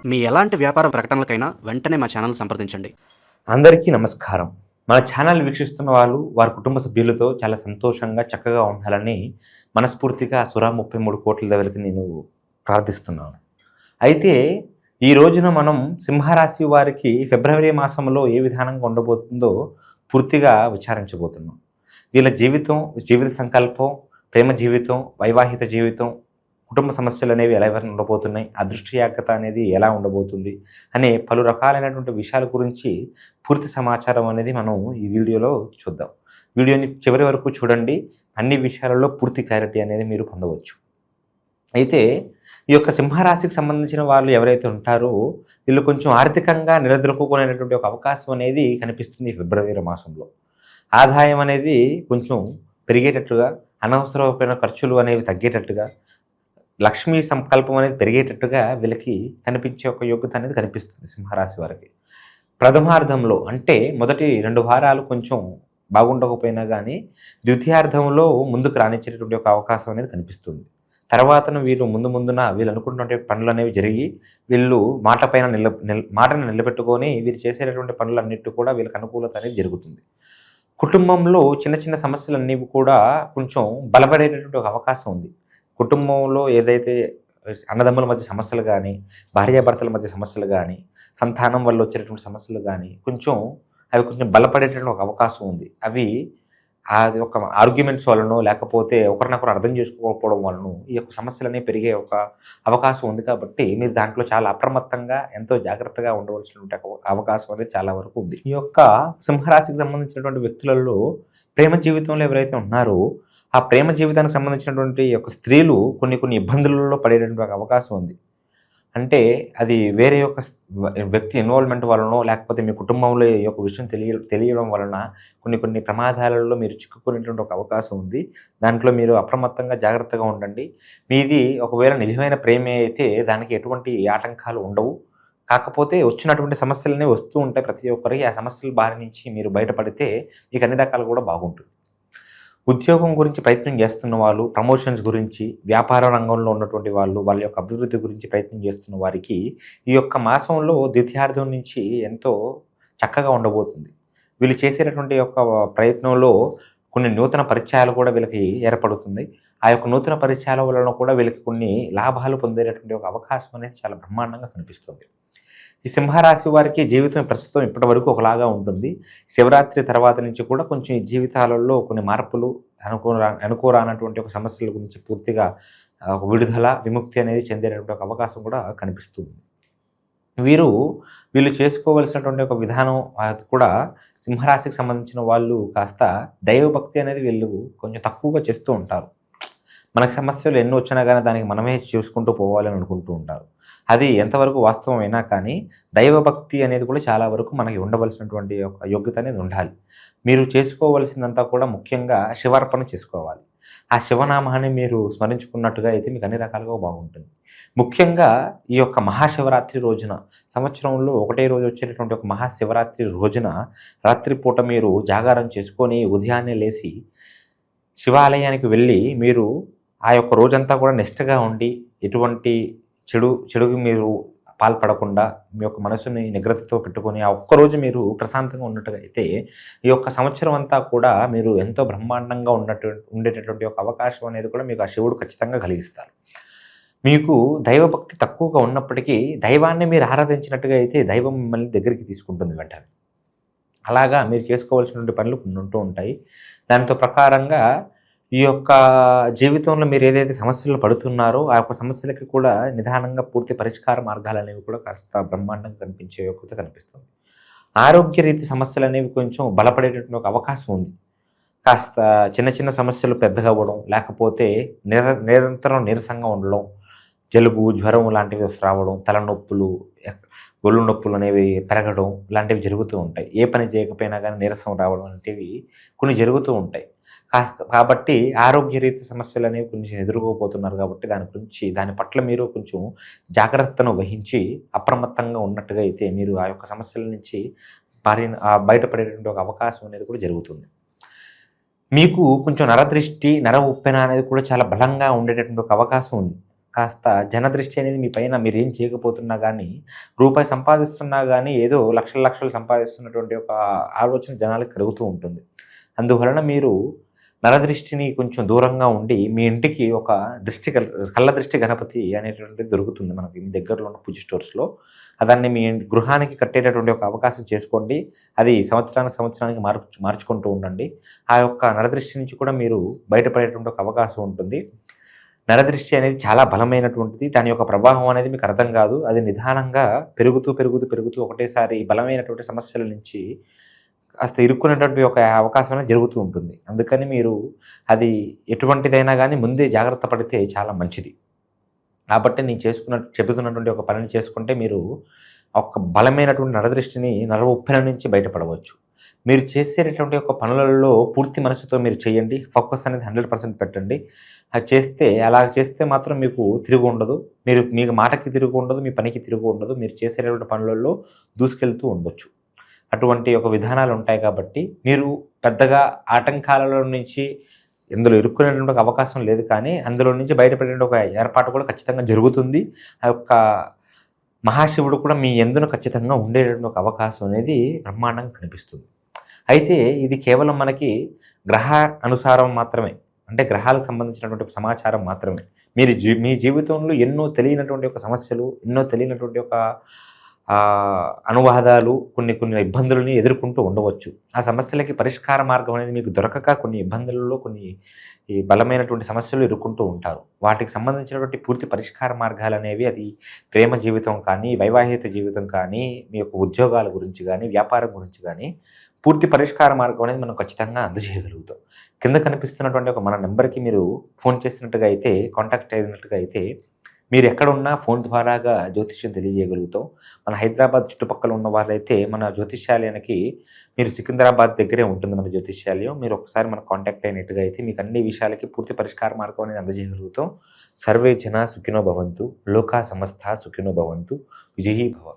మీ ఎలాంటి వ్యాపార ప్రకటనలకైనా వెంటనే మా ఛానల్ సంప్రదించండి. అందరికీ నమస్కారం. మన ఛానల్ వీక్షిస్తున్న వాళ్ళు వారి కుటుంబ సభ్యులతో చాలా సంతోషంగా చక్కగా ఉండాలని మనస్ఫూర్తిగా సురా 33 కోట్ల దగ్గరికి నేను ప్రార్థిస్తున్నాను. అయితే ఈ రోజున మనం సింహరాశి వారికి ఫిబ్రవరి మాసంలో ఏ విధానంగా ఉండబోతుందో పూర్తిగా విచారించబోతున్నాం. వీళ్ళ జీవిత సంకల్పం, ప్రేమ జీవితం, వైవాహిక జీవితం, కుటుంబ సమస్యలు అనేవి ఎలా ఉండబోతున్నాయి, అదృష్టయాగ్రత అనేది ఎలా ఉండబోతుంది అనే పలు రకాలైనటువంటి విషయాల గురించి పూర్తి సమాచారం అనేది మనం ఈ వీడియోలో చూద్దాం. వీడియోని చివరి వరకు చూడండి. అన్ని విషయాలలో పూర్తి క్లారిటీ అనేది మీరు పొందవచ్చు. అయితే ఈ యొక్క సింహరాశికి సంబంధించిన వాళ్ళు ఎవరైతే ఉంటారో వీళ్ళు కొంచెం ఆర్థికంగా నిలదొక్కునేటువంటి ఒక అవకాశం అనేది కనిపిస్తుంది ఫిబ్రవరి మాసంలో. ఆదాయం అనేది కొంచెం పెరిగేటట్టుగా, అనవసరమైన ఖర్చులు అనేవి తగ్గేటట్టుగా, లక్ష్మీ సంకల్పం అనేది పెరిగేటట్టుగా వీళ్ళకి కనిపించే ఒక యోగ్యత అనేది కనిపిస్తుంది సింహరాశి వారికి. ప్రథమార్థంలో అంటే మొదటి 2 వారాలు కొంచెం బాగుండకపోయినా కానీ ద్వితీయార్థంలో ముందుకు రానిచ్చేటటువంటి ఒక అవకాశం అనేది కనిపిస్తుంది. తర్వాతను వీళ్ళు ముందున వీళ్ళు అనుకుంటున్న పనులు అనేవి జరిగి వీళ్ళు మాటను నిలబెట్టుకొని వీరు చేసేటటువంటి పనులన్నిటి కూడా వీళ్ళకి అనుకూలత అనేది జరుగుతుంది. కుటుంబంలో చిన్న చిన్న సమస్యలన్నీ కూడా కొంచెం బలపడేటటువంటి ఒక అవకాశం ఉంది. కుటుంబంలో ఏదైతే అన్నదమ్ముల మధ్య సమస్యలు కానీ, భార్యాభర్తల మధ్య సమస్యలు కానీ, సంతానం వల్ల వచ్చేటటువంటి సమస్యలు కానీ అవి కొంచెం బలపడేటటువంటి ఒక అవకాశం ఉంది. అవి అది ఒక ఆర్గ్యుమెంట్స్ వలన లేకపోతే ఒకరినొకరు అర్థం చేసుకోకపోవడం వలన ఈ యొక్క సమస్యలనే పెరిగే ఒక అవకాశం ఉంది. కాబట్టి మీరు దాంట్లో చాలా అప్రమత్తంగా ఎంతో జాగ్రత్తగా ఉండవలసినటువంటి అవకాశం అనేది చాలా వరకు ఉంది. ఈ యొక్క సింహరాశికి సంబంధించినటువంటి వ్యక్తులలో ప్రేమ జీవితంలో ఎవరైతే ఉన్నారో ఆ ప్రేమ జీవితానికి సంబంధించినటువంటి యొక్క స్త్రీలు కొన్ని ఇబ్బందులలో పడేటటువంటి అవకాశం ఉంది. అంటే అది వేరే యొక్క వ్యక్తి ఇన్వాల్వ్మెంట్ వలన లేకపోతే మీ కుటుంబంలో ఈ యొక్క విషయం తెలియడం వలన కొన్ని ప్రమాదాలలో మీరు చిక్కుకునేటువంటి ఒక అవకాశం ఉంది. దాంట్లో మీరు అప్రమత్తంగా జాగ్రత్తగా ఉండండి. మీది ఒకవేళ నిజమైన ప్రేమే అయితే దానికి ఎటువంటి ఆటంకాలు ఉండవు. కాకపోతే వచ్చినటువంటి సమస్యలనే వస్తూ ఉంటాయి ప్రతి ఒక్కరికి. ఆ సమస్యల బారి నుంచి మీరు బయటపడితే మీకు అన్ని రకాలు కూడా బాగుంటుంది. ఉద్యోగం గురించి ప్రయత్నం చేస్తున్న వాళ్ళు, ప్రమోషన్స్ గురించి, వ్యాపార రంగంలో ఉన్నటువంటి వాళ్ళు, వాళ్ళ యొక్క అభివృద్ధి గురించి ప్రయత్నం చేస్తున్న వారికి ఈ యొక్క మాసంలో ద్వితీయార్థం నుంచి ఎంతో చక్కగా ఉండబోతుంది. వీళ్ళు చేసేటటువంటి యొక్క ప్రయత్నంలో కొన్ని నూతన పరిచయాలు కూడా వీళ్ళకి ఏర్పడుతుంది. ఆ యొక్క నూతన పరిచయాల వలన కూడా వీళ్ళకి కొన్ని లాభాలు పొందేటటువంటి ఒక అవకాశం అనేది చాలా బ్రహ్మాండంగా కనిపిస్తుంది. ఈ సింహరాశి వారికి జీవితం ప్రస్తుతం ఇప్పటి వరకు ఒకలాగా ఉంటుంది. శివరాత్రి తర్వాత నుంచి కూడా కొంచెం ఈ జీవితాలలో కొన్ని మార్పులు, అనుకోరానటువంటి ఒక సమస్యల గురించి పూర్తిగా విడుదల, విముక్తి అనేది చెందేటటువంటి ఒక అవకాశం కూడా కనిపిస్తుంది. వీళ్ళు చేసుకోవలసినటువంటి ఒక విధానం కూడా సింహరాశికి సంబంధించిన వాళ్ళు కాస్త దైవభక్తి అనేది వీళ్ళు కొంచెం తక్కువగా చేస్తూ ఉంటారు. మనకి సమస్యలు ఎన్ని వచ్చినా కానీ దానికి మనమే చూసుకుంటూ పోవాలని అనుకుంటూ ఉంటారు. అది ఎంతవరకు వాస్తవమైనా కానీ దైవభక్తి అనేది కూడా చాలా వరకు మనకి ఉండవలసినటువంటి ఒక యోగ్యత అనేది ఉండాలి. మీరు చేసుకోవలసిందంతా కూడా ముఖ్యంగా శివార్పణ చేసుకోవాలి. ఆ శివనామాన్ని మీరు స్మరించుకున్నట్టుగా అయితే మీకు అన్ని రకాలుగా బాగుంటుంది. ముఖ్యంగా ఈ యొక్క మహాశివరాత్రి రోజున, సంవత్సరంలో ఒకటే రోజు వచ్చేటటువంటి ఒక మహాశివరాత్రి రోజున రాత్రిపూట మీరు జాగారం చేసుకొని ఉదయాన్నే లేచి శివాలయానికి వెళ్ళి మీరు ఆ యొక్క రోజంతా కూడా నిష్ఠగా ఉండి ఎటువంటి చెడుకి మీరు పాల్పడకుండా మీ యొక్క మనసుని నిగ్రతతో పెట్టుకొని ఆ ఒక్కరోజు మీరు ప్రశాంతంగా ఉన్నట్టుగా అయితే ఈ యొక్క సంవత్సరం అంతా కూడా మీరు ఎంతో బ్రహ్మాండంగా ఉండేటటువంటి ఒక అవకాశం అనేది కూడా మీకు ఆ శివుడు ఖచ్చితంగా కలిగిస్తారు. మీకు దైవభక్తి తక్కువగా ఉన్నప్పటికీ దైవాన్ని మీరు ఆరాధించినట్టుగా అయితే దైవం మిమ్మల్ని దగ్గరికి తీసుకుంటుంది వెంటనే. అలాగా మీరు చేసుకోవాల్సినటువంటి పనులు కొన్ని ఉంటూ ఉంటాయి. దాంతో ప్రకారంగా ఈ యొక్క జీవితంలో మీరు ఏదైతే సమస్యలు పడుతున్నారో ఆ యొక్క సమస్యలకి కూడా నిదానంగా పూర్తి పరిష్కార మార్గాలు అనేవి కూడా కాస్త బ్రహ్మాండంగా కనిపించే యోగ్యత కనిపిస్తుంది. ఆరోగ్య రీతి సమస్యలు అనేవి కొంచెం బలపడేటటువంటి ఒక అవకాశం ఉంది. కాస్త చిన్న సమస్యలు పెద్దగా అవ్వడం, లేకపోతే నిరంతరం నీరసంగా ఉండడం, జలుబు, జ్వరం లాంటివి రావడం, తలనొప్పులు, ఒళ్ళు నొప్పులు అనేవి పెరగడం లాంటివి జరుగుతూ ఉంటాయి. ఏ పని చేయకపోయినా కానీ నీరసం రావడం లాంటివి కొన్ని జరుగుతూ ఉంటాయి. కాబట్టి ఆరోగ్య రీతి సమస్యలు అనేవి కొంచెం ఎదుర్కోబోతున్నారు. కాబట్టి దాని పట్ల మీరు కొంచెం జాగ్రత్తను వహించి అప్రమత్తంగా ఉన్నట్టుగా అయితే మీరు ఆ యొక్క సమస్యల నుంచి బయటపడేటువంటి ఒక అవకాశం అనేది కూడా జరుగుతుంది. మీకు కొంచెం నరదృష్టి, నర ఉప్పెన అనేది కూడా చాలా బలంగా ఉండేటటువంటి ఒక అవకాశం ఉంది. కాస్త జనదృష్టి అనేది మీ పైన మీరు ఏం చేయకపోతున్నా కానీ, రూపాయి సంపాదిస్తున్నా కానీ ఏదో లక్షలు లక్షలు సంపాదిస్తున్నటువంటి ఒక ఆలోచన జనాలకు కలుగుతూ ఉంటుంది. అందువలన మీరు నరదృష్టిని కొంచెం దూరంగా ఉండి మీ ఇంటికి ఒక కళ్ళ దృష్టి గణపతి అనేటువంటిది దొరుకుతుంది మనకి మీ దగ్గరలో ఉన్న పూజ స్టోర్స్లో. దాన్ని మీ గృహానికి కట్టేటటువంటి ఒక అవకాశం చేసుకోండి. అది సంవత్సరానికి మార్చుకుంటూ ఉండండి. ఆ యొక్క నరదృష్టి నుంచి కూడా మీరు బయటపడేటువంటి ఒక అవకాశం ఉంటుంది. నరదృష్టి అనేది చాలా బలమైనటువంటిది. దాని యొక్క ప్రభావం అనేది మీకు అర్థం కాదు. అది నిదానంగా పెరుగుతూ ఒకటేసారి బలమైనటువంటి సమస్యల నుంచి కాస్త ఇరుక్కునేటువంటి ఒక అవకాశం అనేది జరుగుతూ ఉంటుంది. అందుకని మీరు అది ఎటువంటిదైనా కానీ ముందే జాగ్రత్త పడితే చాలా మంచిది. కాబట్టి నేను చెబుతున్నటువంటి ఒక పనిని చేసుకుంటే మీరు ఒక బలమైనటువంటి నరదృష్టిని నరముప్పెన నుంచి బయటపడవచ్చు. మీరు చేసేటటువంటి ఒక పనులలో పూర్తి మనసుతో మీరు చేయండి. ఫోకస్ అనేది 100% పెట్టండి. అలా చేస్తే మాత్రం మీకు తిరుగు ఉండదు. మీకు మాటకి తిరుగు ఉండదు, మీ పనికి తిరుగు ఉండదు. మీరు చేసేటటువంటి పనులలో దూసుకెళ్తూ ఉండొచ్చు. అటువంటి ఒక విధానాలు ఉంటాయి కాబట్టి మీరు పెద్దగా ఆటంకాలలో నుంచి ఇందులో ఇరుక్కునేటువంటి ఒక అవకాశం లేదు. కానీ అందులో నుంచి బయటపడే ఒక ఏర్పాటు కూడా ఖచ్చితంగా జరుగుతుంది. ఆ యొక్క మహాశివుడు కూడా మీ యందున ఖచ్చితంగా ఉండేటువంటి ఒక అవకాశం అనేది బ్రహ్మాండంగా కనిపిస్తుంది. అయితే ఇది కేవలం మనకి గ్రహ అనుసారం మాత్రమే, అంటే గ్రహాలకు సంబంధించినటువంటి ఒక సమాచారం మాత్రమే. మీ జీవితంలో ఎన్నో తెలియనటువంటి ఒక సమస్యలు, ఎన్నో తెలియనటువంటి ఒక అనువాదాలు, కొన్ని ఇబ్బందులని ఎదుర్కొంటూ ఉండవచ్చు. ఆ సమస్యలకి పరిష్కార మార్గం అనేది మీకు దొరకక కొన్ని ఇబ్బందులలో ఈ బలమైనటువంటి సమస్యలు ఎదుర్కొంటూ ఉంటారు. వాటికి సంబంధించినటువంటి పూర్తి పరిష్కార మార్గాలు అనేవి అది ప్రేమ జీవితం కానీ, వైవాహిక జీవితం కానీ, మీ యొక్క ఉద్యోగాల గురించి కానీ, వ్యాపారం గురించి కానీ పూర్తి పరిష్కార మార్గం అనేది మనం ఖచ్చితంగా అందజేయగలుగుతాం. కింద కనిపిస్తున్నటువంటి ఒక మన నెంబర్కి మీరు ఫోన్ చేసినట్టుగా అయితే, కాంటాక్ట్ అయినట్టుగా అయితే మీరు ఎక్కడున్నా ఫోన్ ద్వారాగా జ్యోతిష్యం తెలియజేయగలుగుతాం. మన హైదరాబాద్ చుట్టుపక్కల ఉన్న వాళ్ళైతే మన జ్యోతిష్యాలయానికి మీరు సికింద్రాబాద్ దగ్గరే ఉంటుంది మన జ్యోతిష్యాలయం. మీరు ఒకసారి మన కాంటాక్ట్ అయినట్టుగా అయితే మీకు అన్ని విషయాలకి పూర్తి పరిష్కార మార్గం అనేది అందజేయగలుగుతాం. సర్వే జన సుఖినో భవంతు, లోకా సమస్త సుఖినో భవంతు, విజయీ భవ.